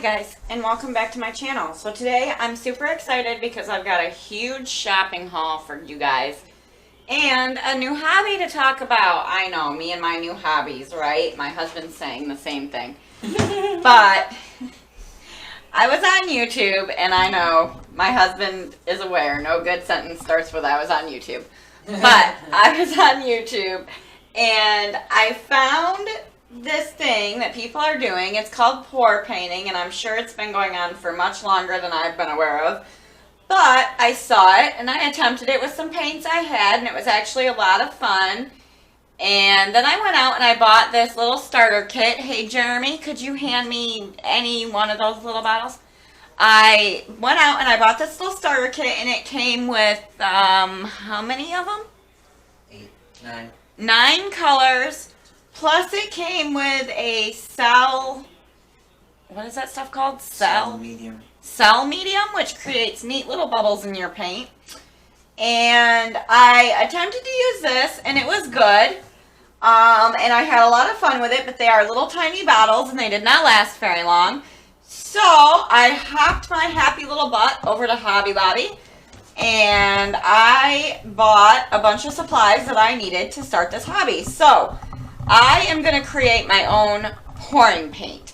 guys, and welcome back to my channel. So today I'm super excited because I've got a huge shopping haul for you guys and a new hobby to talk about. I know, me and my new hobbies, right? My husband's saying the same thing. But I was on YouTube, and I know my husband is aware. No good sentence starts with I was on YouTube. But I was on YouTube and I found this thing that people are doing. It's called pour painting, and I'm sure it's been going on for much longer than I've been aware of. But I saw it, and I attempted it with some paints I had, and it was actually a lot of fun. And then I went out and I bought this little starter kit. Hey, Jeremy, could you hand me any one of those little bottles? I went out and I bought this little starter kit, and it came with, how many of them? 8, 9. 9 colors. Plus it came with a cell, what is that stuff called? Cell medium. Cell medium, which creates neat little bubbles in your paint. And I attempted to use this, and it was good. And I had a lot of fun with it, but they are little tiny bottles, and they did not last very long. So I hopped my happy little butt over to Hobby Lobby, and I bought a bunch of supplies that I needed to start this hobby. So I am going to create my own pouring paint.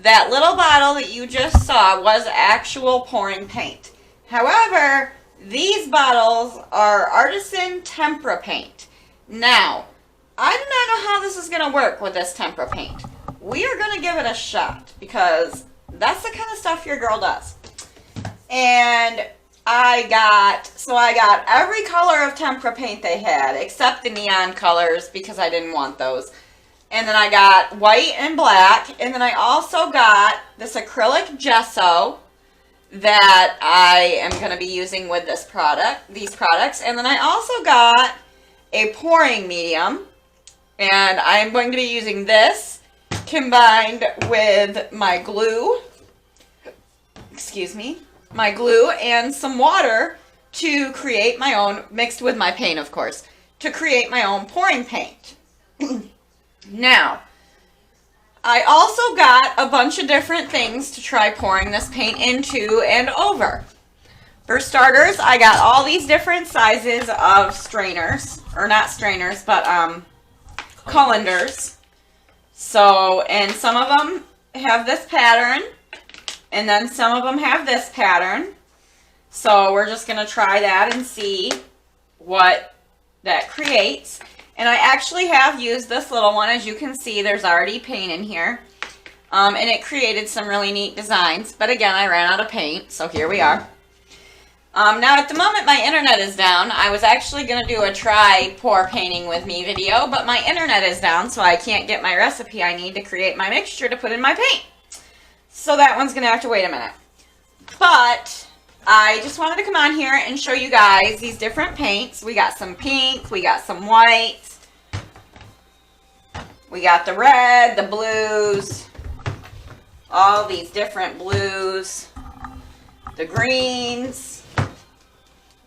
That little bottle that you just saw was actual pouring paint. However, these bottles are artisan tempera paint. Now, I do not know how this is going to work with this tempera paint. We are going to give it a shot because that's the kind of stuff your girl does. And I got every color of tempera paint they had, except the neon colors because I didn't want those. And then I got white and black, and then I also got this acrylic gesso that I am going to be using with these products. And then I also got a pouring medium, and I'm going to be using this combined with my glue, my glue and some water to create my own, mixed with my paint of course, to create my own pouring paint. Now, I also got a bunch of different things to try pouring this paint into and over. For starters, I got all these different sizes of strainers, or not strainers, but colanders. So, and some of them have this pattern, and then some of them have this pattern. So we're just going to try that and see what that creates. And I actually have used this little one. As you can see, there's already paint in here. And it created some really neat designs. But again, I ran out of paint, so here we are. Now at the moment my internet is down. I was actually going to do a try pour painting with me video, but my internet is down, so I can't get my recipe I need to create my mixture to put in my paint. So that one's going to have to wait a minute. But I just wanted to come on here and show you guys these different paints. We got some pink, we got some white, we got the red, the blues, all these different blues, the greens,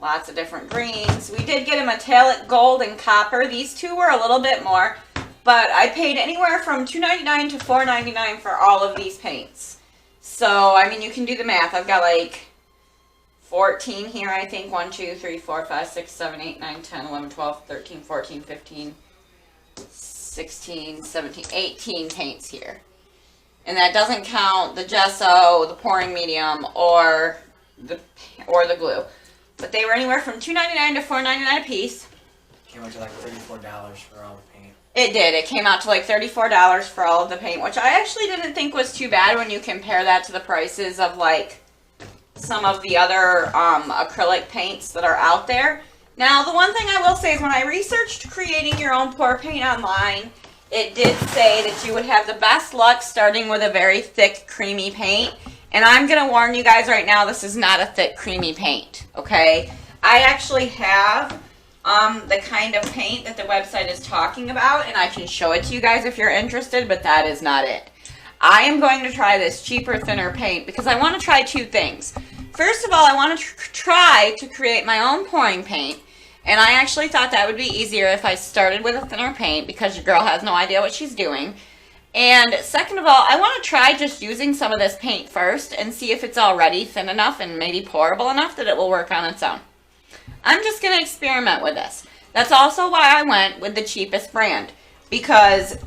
lots of different greens. We did get a metallic gold and copper. These two were a little bit more, but I paid anywhere from $2.99 to $4.99 for all of these paints. So, I mean, you can do the math. I've got like 14 here, I think. 1, 2, 3, 4, 5, 6, 7, 8, 9, 10, 11, 12, 13, 14, 15, 16, 17, 18 paints here. And that doesn't count the gesso, the pouring medium, or the glue. But they were anywhere from $2.99 to $4.99 a piece. Came out to like $34 for all the paint. It did. It came out to like $34 for all of the paint, which I actually didn't think was too bad when you compare that to the prices of like some of the other acrylic paints that are out there. Now, the one thing I will say is when I researched creating your own pour paint online, it did say that you would have the best luck starting with a very thick, creamy paint. And I'm going to warn you guys right now, this is not a thick, creamy paint, okay? I actually have the kind of paint that the website is talking about, and I can show it to you guys if you're interested, but that is not it. I am going to try this cheaper, thinner paint because I want to try two things. First of all, I want to try to create my own pouring paint, and I actually thought that would be easier if I started with a thinner paint because your girl has no idea what she's doing. And second of all, I want to try just using some of this paint first and see if it's already thin enough and maybe pourable enough that it will work on its own. I'm just going to experiment with this. That's also why I went with the cheapest brand, because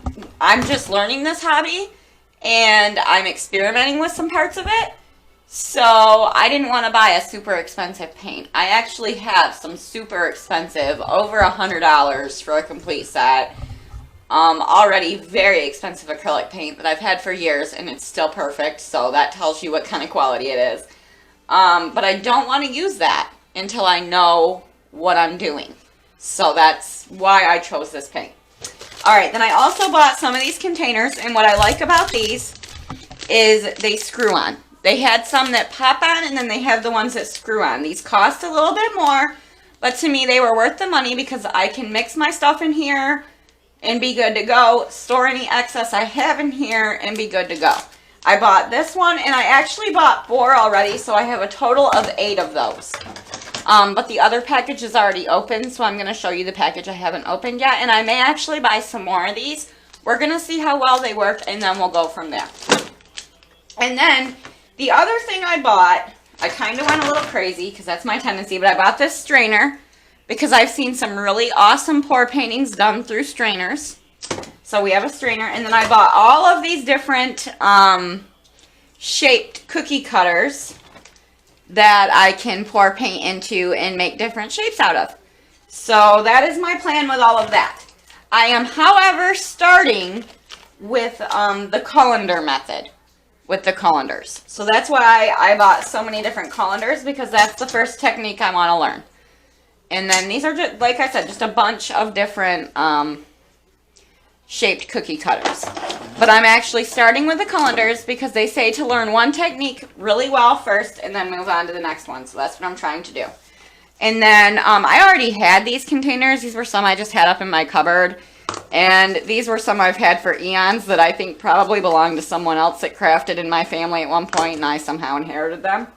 I'm just learning this hobby and I'm experimenting with some parts of it. So I didn't want to buy a super expensive paint. I actually have some super expensive, over $100 for a complete set, already very expensive acrylic paint that I've had for years, and it's still perfect, so that tells you what kind of quality it is. But I don't want to use that until I know what I'm doing. So that's why I chose this paint. Alright, then I also bought some of these containers, and what I like about these is they screw on. They had some that pop on, and then they have the ones that screw on. These cost a little bit more, but to me they were worth the money because I can mix my stuff in here and be good to go, store any excess I have in here and be good to go. I bought this one, and I actually bought 4 already, so I have a total of 8 of those. But the other package is already open, so I'm going to show you the package I haven't opened yet, and I may actually buy some more of these. We're going to see how well they work, and then we'll go from there. And then, the other thing I bought, I kind of went a little crazy, because that's my tendency, but I bought this strainer, because I've seen some really awesome pour paintings done through strainers. So we have a strainer, and then I bought all of these different shaped cookie cutters that I can pour paint into and make different shapes out of. So that is my plan with all of that. I am, however, starting with the colander method with the colanders. So that's why I bought so many different colanders, because that's the first technique I want to learn. And then these are, just, like I said, just a bunch of different shaped cookie cutters. But I'm actually starting with the colanders because they say to learn one technique really well first and then move on to the next one. So that's what I'm trying to do. And then I already had these containers. These were some I just had up in my cupboard. And these were some I've had for eons that I think probably belonged to someone else that crafted in my family at one point, and I somehow inherited them.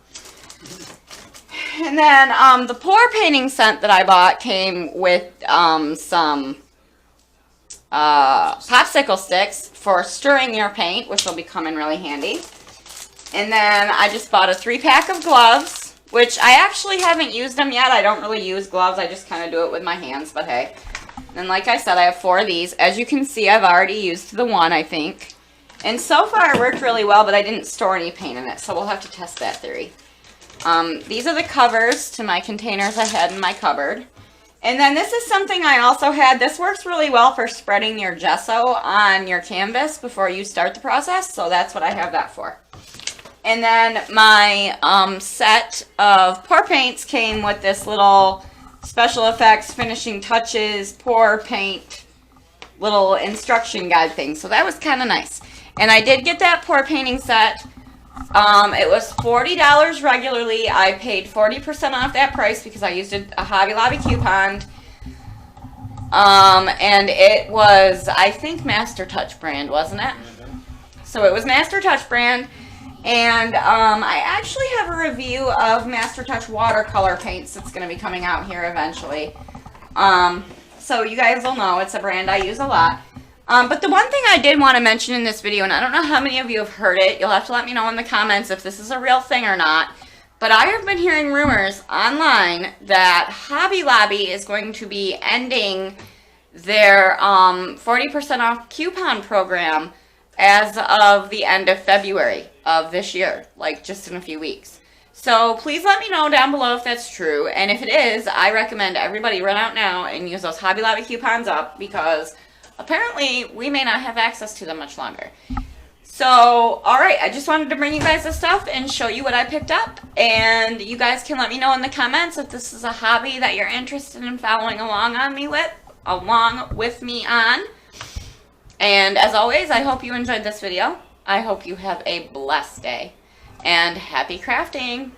And then the pour painting set that I bought came with some popsicle sticks for stirring your paint, which will be coming really handy. And then I just bought a 3-pack of gloves, which I actually haven't used them yet. I don't really use gloves. I just kind of do it with my hands, but hey. And like I said, I have 4 of these. As you can see, I've already used the one, I think. And so far it worked really well, but I didn't store any paint in it, so we'll have to test that theory. These are the covers to my containers I had in my cupboard. And then this is something I also had. This works really well for spreading your gesso on your canvas before you start the process, so that's what I have that for. And then my set of pour paints came with this little special effects, finishing touches, pour paint, little instruction guide thing, so that was kind of nice. And I did get that pour painting set. It was $40 regularly. I paid 40% off that price because I used a Hobby Lobby coupon. And it was, I think, Master Touch brand, wasn't it? So it was Master Touch brand. And I actually have a review of Master Touch watercolor paints that's going to be coming out here eventually. So you guys will know it's a brand I use a lot. But the one thing I did want to mention in this video, and I don't know how many of you have heard it, you'll have to let me know in the comments if this is a real thing or not, but I have been hearing rumors online that Hobby Lobby is going to be ending their 40% off coupon program as of the end of February of this year, like just in a few weeks. So please let me know down below if that's true, and if it is, I recommend everybody run out now and use those Hobby Lobby coupons up, because apparently we may not have access to them much longer. So, alright, I just wanted to bring you guys this stuff and show you what I picked up, and you guys can let me know in the comments if this is a hobby that you're interested in following along with me on. And as always, I hope you enjoyed this video. I hope you have a blessed day, and happy crafting!